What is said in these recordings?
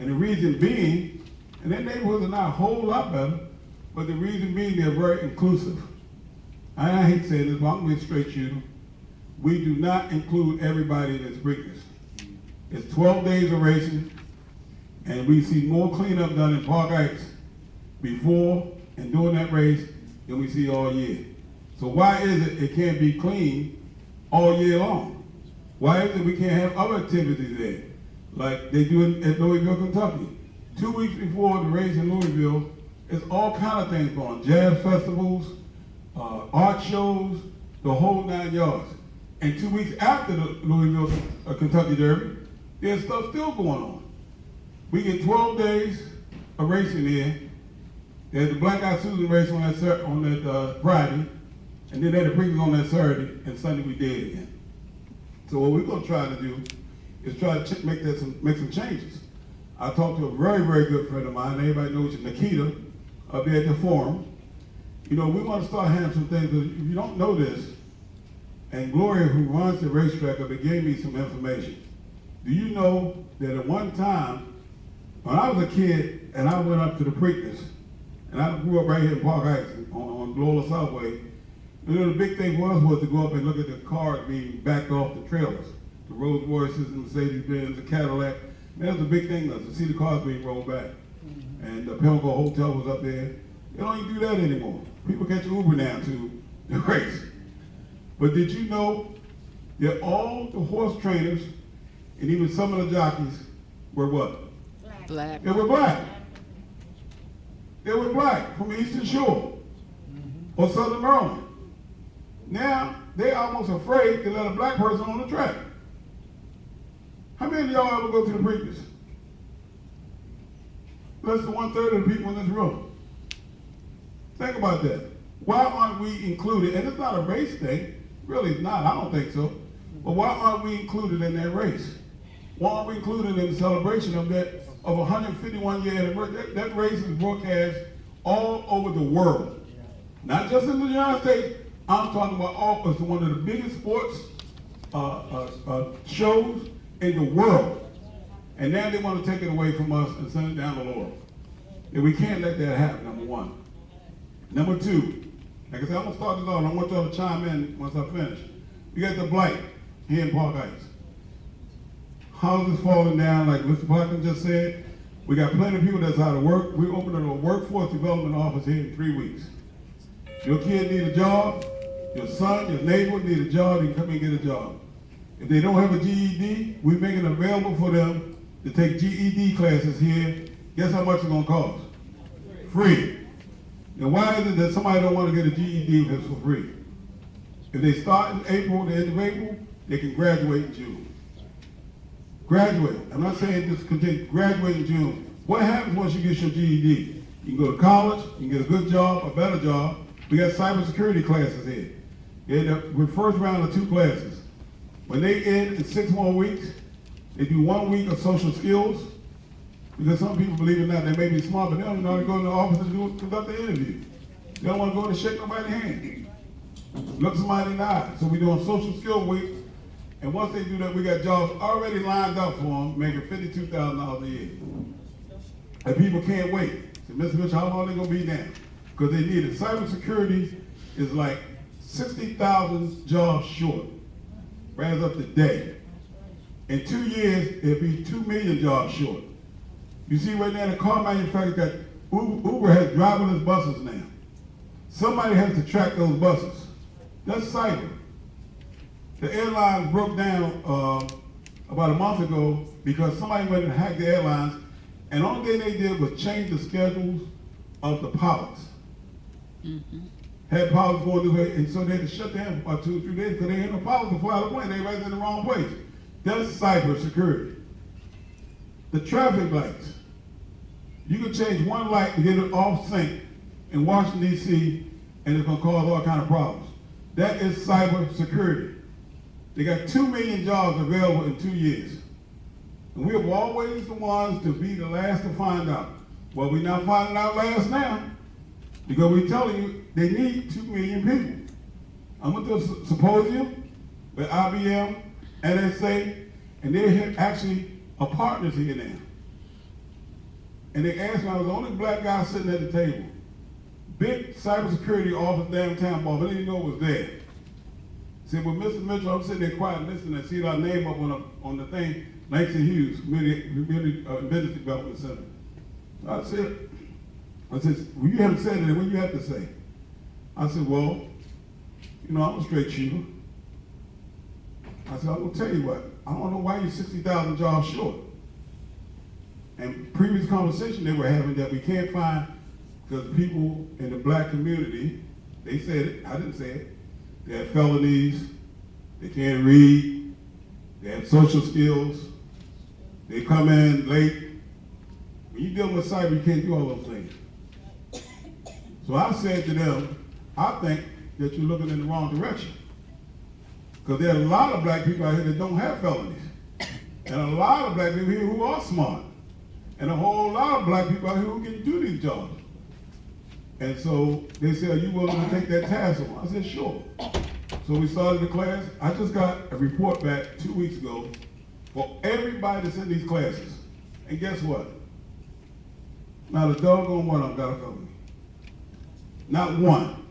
And the reason being, and their neighborhoods are not a whole lot better, but the reason being they're very inclusive. I hate saying this, but I'm going to be straight shooter. We do not include everybody that's Preakness. It's 12 days of racing, and we see more cleanup done in Park Heights before and during that race than we see all year. So why is it can't be clean all year long? Why is it we can't have other activities there, like they do at Louisville, Kentucky? 2 weeks before the race in Louisville, there's all kind of things going on. Jazz festivals, art shows, the whole 9 yards. And 2 weeks after the Louisville, Kentucky Derby, there's stuff still going on. We get 12 days of racing here. There's the Black Eyed Susan race on that Friday, and then they had the Preakness on that Saturday, and Sunday we did again. So what we're going to try to do is try to make some changes. I talked to a very, very good friend of mine, everybody knows you, Nikita, up there at the forum. You know, we want to start having some things, but if you don't know this, and Gloria, who runs the racetrack, gave me some information. Do you know that at one time, when I was a kid and I went up to the Preakness, and I grew up right here in Park Heights on Loyola Southway, you know, the big thing for us was to go up and look at the cars being backed off the trailers. The Rolls Royces, the Mercedes-Benz, the Cadillac. And that was a big thing to see the cars being rolled back. And the Pelco Hotel was up there. They don't even do that anymore. People catch Uber now to the race. But did you know that all the horse trainers and even some of the jockeys were what? Black. They were black. They were black from the Eastern Shore or Southern Maryland. Now, they're almost afraid to let a black person on the track. How many of y'all ever go to the Preakness? Less than 1/3 of the people in this room. Think about that. Why aren't we included? And it's not a race thing. Really, it's not. I don't think so. But why aren't we included in that race? Why aren't we included in the celebration of that, of 151 year anniversary? That race is broadcast all over the world. Not just in the United States. I'm talking about all. It's one of the biggest sports shows in the world. And now they want to take it away from us and send it down the Lord. And we can't let that happen, number one. Number two, like I said, I'm going to start this off, and I want y'all to chime in once I finish. We got the blight here in Park Heights. Houses falling down, like Mr. Parkin just said. We got plenty of people that's out of work. We're opening a workforce development office here in 3 weeks. Your kid need a job, your son, your neighbor need a job, you can come and get a job. If they don't have a GED, we're making it available for them to take GED classes here. Guess how much it's going to cost? Free. Now why is it that somebody don't want to get a GED if it's for free? If they start in April, the end of April, they can graduate in June. Graduate. I'm not saying just continue. Graduate in June. What happens once you get your GED? You can go to college, you can get a good job, a better job. We got cybersecurity classes here. We're first round of 2 classes. When they end in 6 more weeks, they do 1 week of social skills. Because some people, believe it or not, they may be smart, but they don't know how to go in the office and conduct the interview. They don't want to go and shake nobody's hand. Look somebody in the eye. So we're doing social skill week. And once they do that, we got jobs already lined up for them, making $52,000 a year. And people can't wait. So, Mr. Mitchell, how long are they going to be down? Because they need it. Cybersecurity is like 60,000 jobs short. Runs up to day. In 2 years, it'll be 2 million jobs short. You see right now, the car manufacturer got, Uber has driverless buses now. Somebody has to track those buses. That's cyber. The airlines broke down about a month ago because somebody went and hacked the airlines, and the only thing they did was change the schedules of the pilots. Had pilots going this way, and so they had to shut down for about 2 or 3 days because they had no pilots to fly the plane. Everybody's in the wrong place. That's cyber security. The traffic lights. You can change one light to get it off sync in Washington, D.C., and it's going to cause all kinds of problems. That is cyber security. They got 2 million jobs available in 2 years. And we are always the ones to be the last to find out. Well, we're not finding out last now because we're telling you they need 2 million people. I went to a symposium with IBM, NSA, and they're actually are partners here now. And they asked me, I was the only black guy sitting at the table. Big cybersecurity office downtown Baltimore, I didn't even know it was there. Said, well, Mr. Mitchell, I'm sitting there quiet listening and see our name up on the thing, Langston Hughes, Community Business Development Center. I said, well, you haven't said it, what do you have to say? I said, well, you know, I'm a straight shooter. I said, I'm gonna tell you what, I don't know why you're 60,000 jobs short. And previous conversation they were having that we can't find, because people in the black community, they said it, I didn't say it, they have felonies, they can't read, they have social skills, they come in late. When you deal with cyber, you can't do all those things. So I said to them, I think that you're looking in the wrong direction. Because there are a lot of black people out here that don't have felonies. And a lot of black people here who are smart. And a whole lot of black people out here who can do these jobs. And so they said, are you willing to take that task on? I said, sure. So we started the class. I just got a report back 2 weeks ago for everybody that's in these classes. And guess what? Not a doggone one of them got a felony. Not one.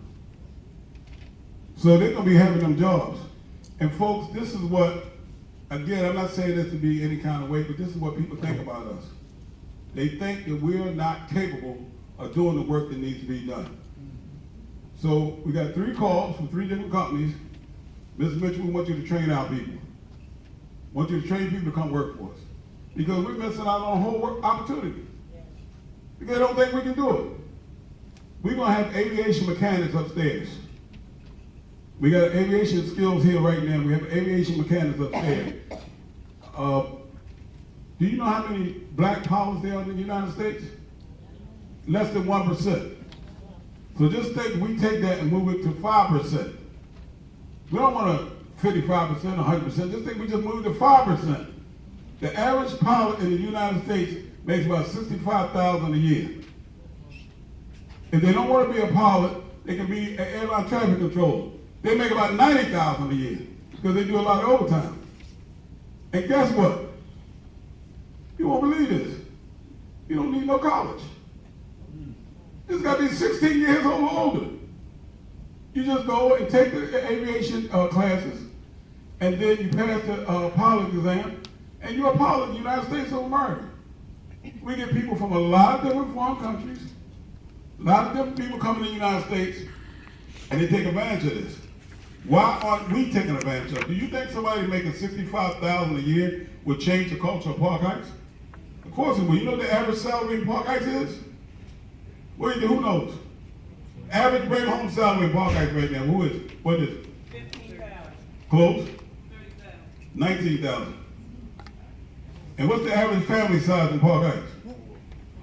So they're going to be having them jobs. And folks, this is what, again, I'm not saying this to be any kind of way, but this is what people think about us. They think that we're not capable of doing the work that needs to be done. So we got 3 calls from 3 different companies. Mr. Mitchell, we want you to train our people. We want you to train people to come work for us. Because we're missing out on a whole work opportunity. Because they don't think we can do it. We're going to have aviation mechanics upstairs. We got aviation skills here right now. We have aviation mechanics upstairs. Do you know how many black pilots there are in the United States? Less than 1%. So just think we take that and move it to 5%. We don't want 55% or 100%. Just think we just move it to 5%. The average pilot in the United States makes about $65,000 a year. If they don't want to be a pilot, they can be an airline traffic controller. They make about $90,000 a year because they do a lot of overtime. And guess what? You won't believe this. You don't need no college. It's got to be 16 years old or older. You just go and take the aviation classes, and then you pass the pilot exam, and you're a pilot in the United States of America. We get people from a lot of different foreign countries, a lot of different people coming to the United States, and they take advantage of this. Why aren't we taking advantage of it? Do you think somebody making $65,000 a year would change the culture of Park Heights? Of course it will. You know what the average salary in Park Heights is? What do you think? Who knows? Average bring home salary in Park Heights right now, who is it? What is it? 15,000. Close? 30,000. 19,000. And what's the average family size in Park Heights?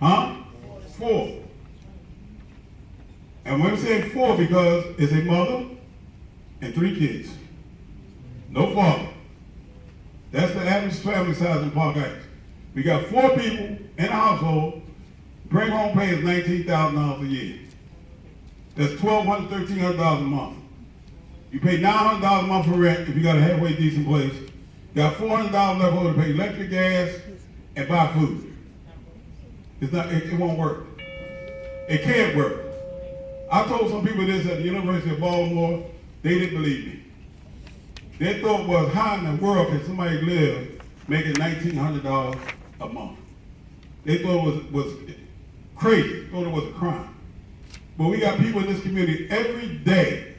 Huh? 4. And we're saying 4 because it's a mother and 3 kids. No father. That's the average family size in Park Heights. We got 4 people in a household. Bring home pay is $19,000 a year. That's $1,200, $1,300 a month. You pay $900 a month for rent if you got a halfway decent place. You got $400 left over to pay electric, gas, and buy food. It's not. It won't work. It can't work. I told some people this at the University of Baltimore. They didn't believe me. Their thought was, how in the world can somebody live making $1,900 a month? They thought it was crazy. Thought it was a crime. But we got people in this community every day.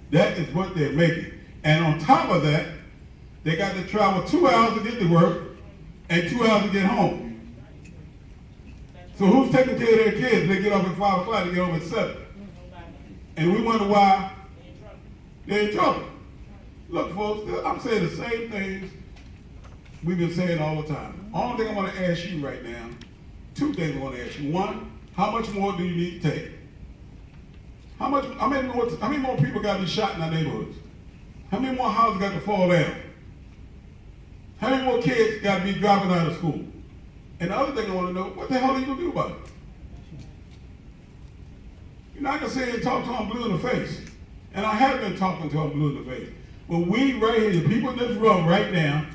That is what they're making. And on top of that, they got to travel 2 hours to get to work and 2 hours to get home. So who's taking care of their kids? They get off at 5 o'clock, they get home at 7. And we wonder why they're in trouble. Look, folks, I'm saying the same things we've been saying all the time. Only thing I want to ask you right now, 2 things I want to ask you. One, how much more do you need to take? How many more people got to be shot in our neighborhoods? How many more houses got to fall down? How many more kids got to be dropping out of school? And the other thing I want to know, what the hell are you going to do about it? You're not going to sit here and talk to them blue in the face. And I have been talking to them blue in the face. But we right here, the people in this room right now,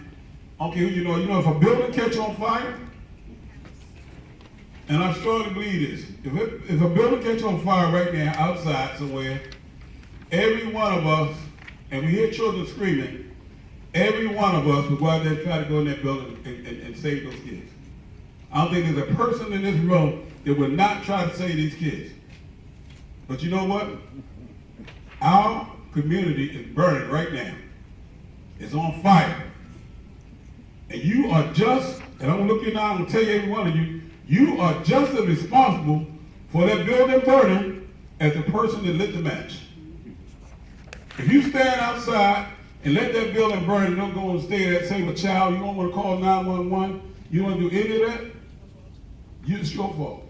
okay, you know if a building catch on fire, And I strongly believe this. If a building catches on fire right now outside somewhere, every one of us, and we hear children screaming, every one of us will go out there and try to go in that building and save those kids. I don't think there's a person in this room that will not try to save these kids. But you know what? Our community is burning right now. It's on fire. And you are just, and I'm going to look you now, I'm going to tell you, every one of you, you are just as responsible for that building burning as the person that lit the match. If you stand outside and let that building burn and don't go and stay there, save a child, you don't want to call 911, you don't want to do any of that, it's your fault.